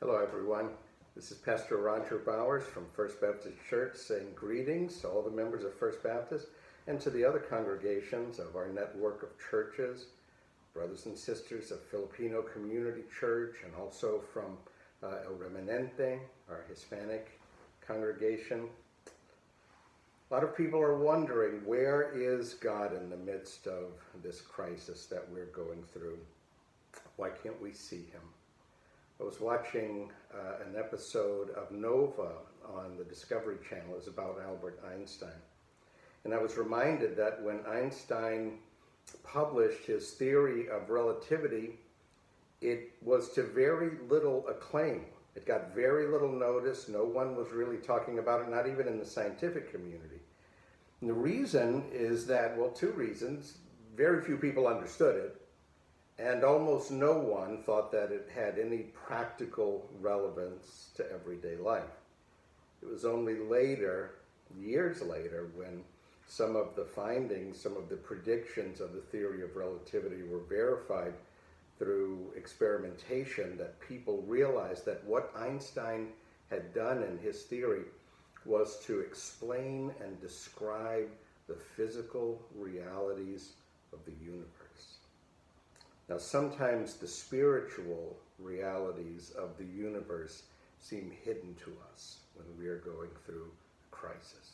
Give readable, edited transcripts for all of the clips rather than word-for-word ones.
Hello, everyone. This is Pastor Roger Bowers from First Baptist Church saying greetings to all the members of First Baptist and to the other congregations of our network of churches, brothers and sisters of Filipino Community Church, and also from El Remanente, our Hispanic congregation. A lot of people are wondering, where is God in the midst of this crisis that we're going through? Why can't we see him? I was watching an episode of Nova on the Discovery Channel. It was about Albert Einstein. And I was reminded that when Einstein published his theory of relativity, it was to very little acclaim. It got very little notice. No one was really talking about it, not even in the scientific community. And the reason is that, well, two reasons. Very few people understood it. And almost no one thought that it had any practical relevance to everyday life. It was only later, years later, when some of the findings, some of the predictions of the theory of relativity were verified through experimentation, that people realized that what Einstein had done in his theory was to explain and describe the physical realities of the universe. Now, sometimes the spiritual realities of the universe seem hidden to us when we are going through a crisis.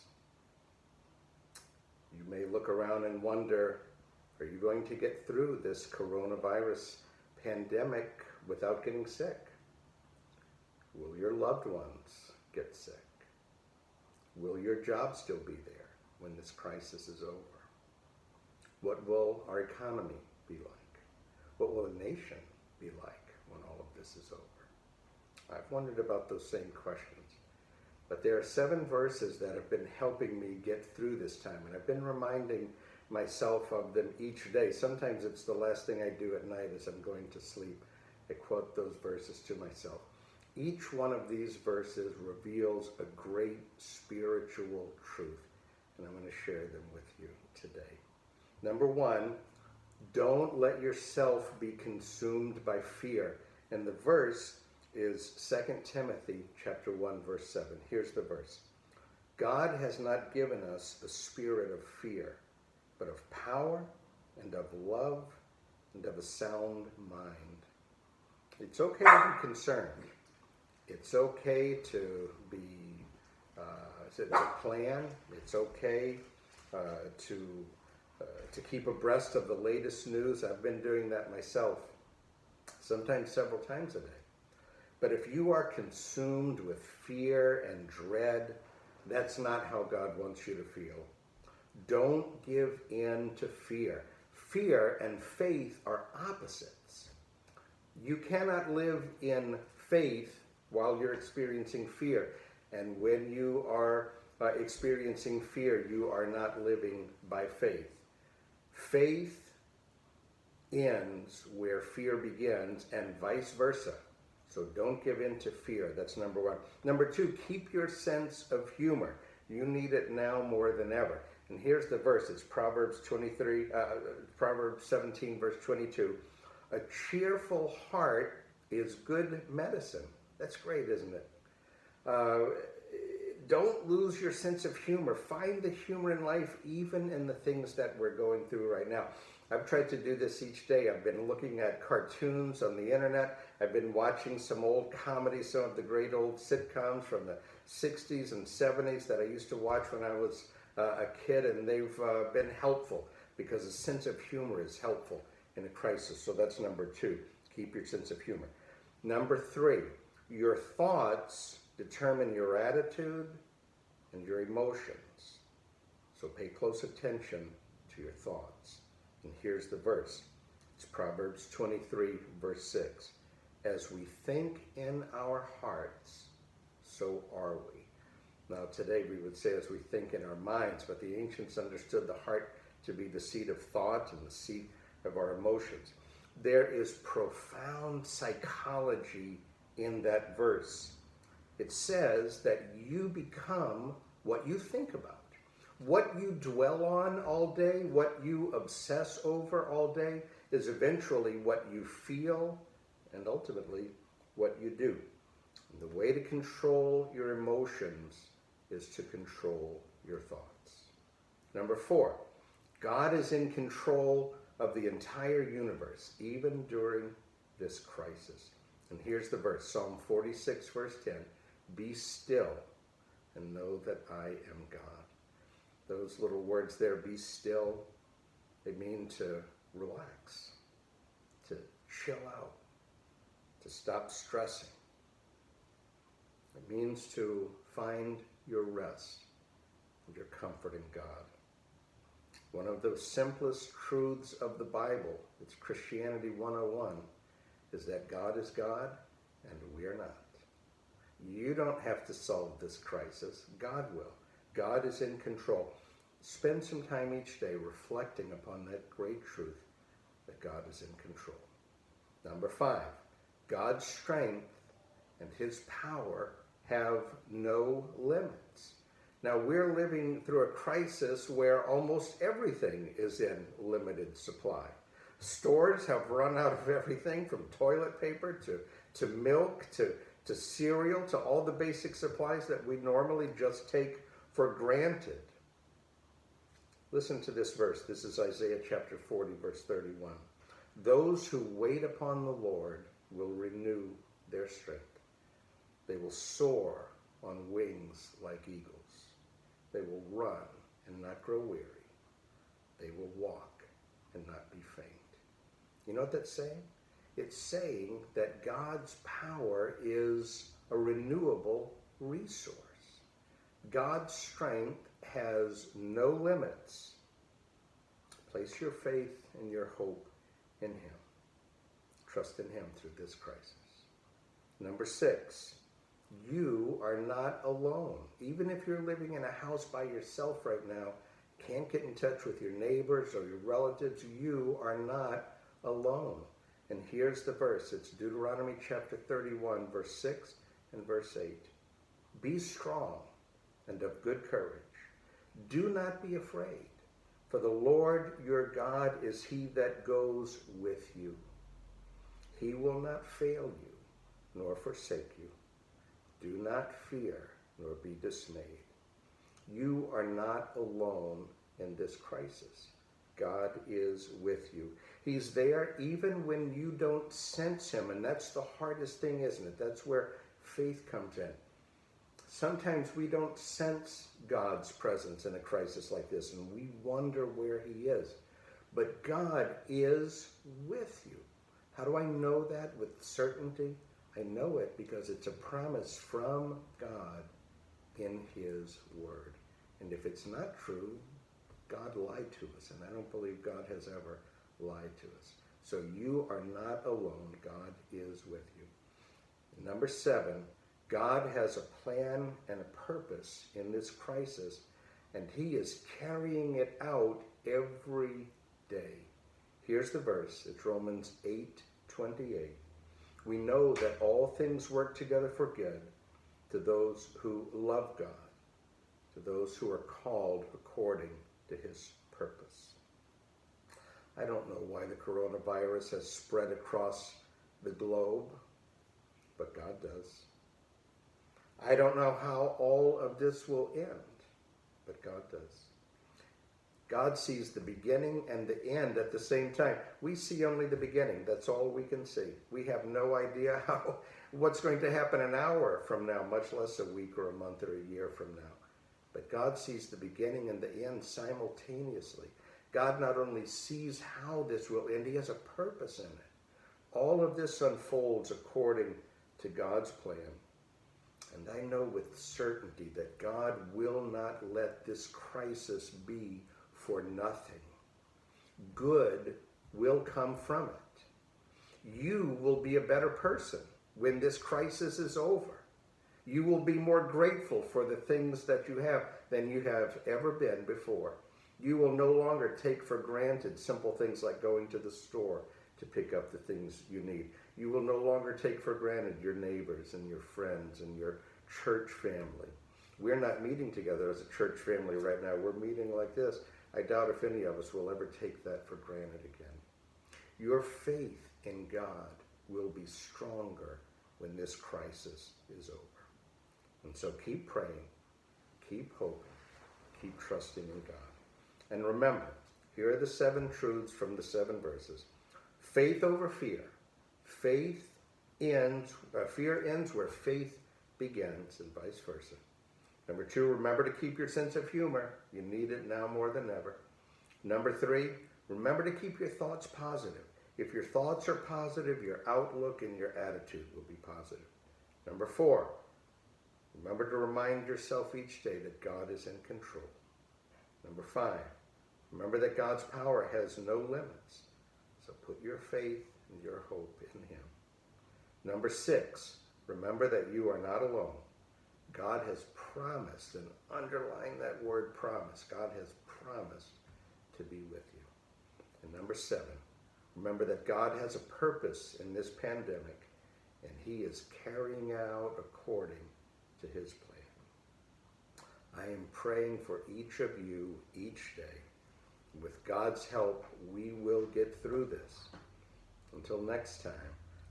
You may look around and wonder, are you going to get through this coronavirus pandemic without getting sick? Will your loved ones get sick? Will your job still be there when this crisis is over? What will our economy be like? What will a nation be like when all of this is over? I've wondered about those same questions. But there are 7 verses that have been helping me get through this time. And I've been reminding myself of them each day. Sometimes it's the last thing I do at night as I'm going to sleep. I quote those verses to myself. Each one of these verses reveals a great spiritual truth. And I'm going to share them with you today. Number 1, don't let yourself be consumed by fear. And the verse is 2 Timothy chapter 1, verse 7. Here's the verse. God has not given us a spirit of fear, but of power and of love and of a sound mind. It's okay to be concerned. It's okay to be, to plan. It's okay to keep abreast of the latest news. I've been doing that myself, sometimes several times a day. But if you are consumed with fear and dread, that's not how God wants you to feel. Don't give in to fear. Fear and faith are opposites. You cannot live in faith while you're experiencing fear. And when you are experiencing fear, you are not living by faith. Faith ends where fear begins, and vice versa. So don't give in to fear. That's number 1. Number 2, keep your sense of humor. You need it now more than ever. And here's the verse. It's Proverbs 17, verse 22. A cheerful heart is good medicine. That's great, isn't it? Don't lose your sense of humor. Find the humor in life, even in the things that we're going through right now. I've tried to do this each day. I've been looking at cartoons on the internet. I've been watching some old comedies, some of the great old sitcoms from the 60s and 70s that I used to watch when I was a kid, and they've been helpful because a sense of humor is helpful in a crisis. So that's number 2. Keep your sense of humor. Number 3, your thoughts determine your attitude and your emotions. So pay close attention to your thoughts. And here's the verse. It's Proverbs 23, verse 6. As we think in our hearts, so are we. Now today we would say as we think in our minds, but the ancients understood the heart to be the seat of thought and the seat of our emotions. There is profound psychology in that verse. It says that you become what you think about. What you dwell on all day, what you obsess over all day, is eventually what you feel and ultimately what you do. And the way to control your emotions is to control your thoughts. Number 4, God is in control of the entire universe, even during this crisis. And here's the verse, Psalm 46, verse 10. Be still and know that I am God. Those little words there, be still, they mean to relax, to chill out, to stop stressing. It means to find your rest and your comfort in God. One of the simplest truths of the Bible, it's Christianity 101, is that God is God and we are not. You don't have to solve this crisis. God will. God is in control. Spend some time each day reflecting upon that great truth that God is in control. Number 5, God's strength and his power have no limits. Now, we're living through a crisis where almost everything is in limited supply. Stores have run out of everything from toilet paper to milk to cereal to all the basic supplies that we normally just take for granted. Listen to this verse. This is Isaiah chapter 40, verse 31. Those who wait upon the Lord will renew their strength. They will soar on wings like eagles. They will run and not grow weary. They will walk and not be faint. You know what that's saying? It's saying that God's power is a renewable resource. God's strength has no limits. Place your faith and your hope in him. Trust in him through this crisis. Number 6, you are not alone. Even if you're living in a house by yourself right now, can't get in touch with your neighbors or your relatives, you are not alone. And here's the verse. It's Deuteronomy chapter 31, verse 6 and verse 8. Be strong and of good courage. Do not be afraid, for the Lord your God is he that goes with you. He will not fail you, nor forsake you. Do not fear, nor be dismayed. You are not alone in this crisis. God is with you. He's there even when you don't sense him, and that's the hardest thing, isn't it? That's where faith comes in. Sometimes we don't sense God's presence in a crisis like this, and we wonder where he is. But God is with you. How do I know that with certainty? I know it because it's a promise from God in his word. And if it's not true, God lied to us, and I don't believe God has ever lied to us. So you are not alone. God is with you. Number 7, God has a plan and a purpose in this crisis, and he is carrying it out every day. Here's the verse. It's Romans 8:28. We know that all things work together for good to those who love God, to those who are called according to his purpose. I don't know why the coronavirus has spread across the globe, but God does. I don't know how all of this will end, but God does. God sees the beginning and the end at the same time. We see only the beginning. That's all we can see. We have no idea what's going to happen an hour from now, much less a week or a month or a year from now. But God sees the beginning and the end simultaneously. God not only sees how this will end, he has a purpose in it. All of this unfolds according to God's plan. And I know with certainty that God will not let this crisis be for nothing. Good will come from it. You will be a better person when this crisis is over. You will be more grateful for the things that you have than you have ever been before. You will no longer take for granted simple things like going to the store to pick up the things you need. You will no longer take for granted your neighbors and your friends and your church family. We're not meeting together as a church family right now. We're meeting like this. I doubt if any of us will ever take that for granted again. Your faith in God will be stronger when this crisis is over. And so keep praying, keep hoping, keep trusting in God. And remember, here are the 7 truths from the 7 verses. Faith over fear. Fear ends where faith begins, and vice versa. Number 2, remember to keep your sense of humor. You need it now more than ever. Number 3, remember to keep your thoughts positive. If your thoughts are positive, your outlook and your attitude will be positive. Number 4, remember to remind yourself each day that God is in control. Number 5, remember that God's power has no limits. So put your faith and your hope in Him. Number 6, remember that you are not alone. God has promised, and underline that word promise. God has promised to be with you. And number 7, remember that God has a purpose in this pandemic, and He is carrying out according to His plan. I am praying for each of you each day. With God's help, we will get through this. Until next time,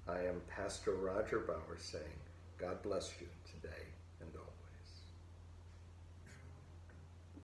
I am Pastor Roger Bowers saying, God bless you today and always.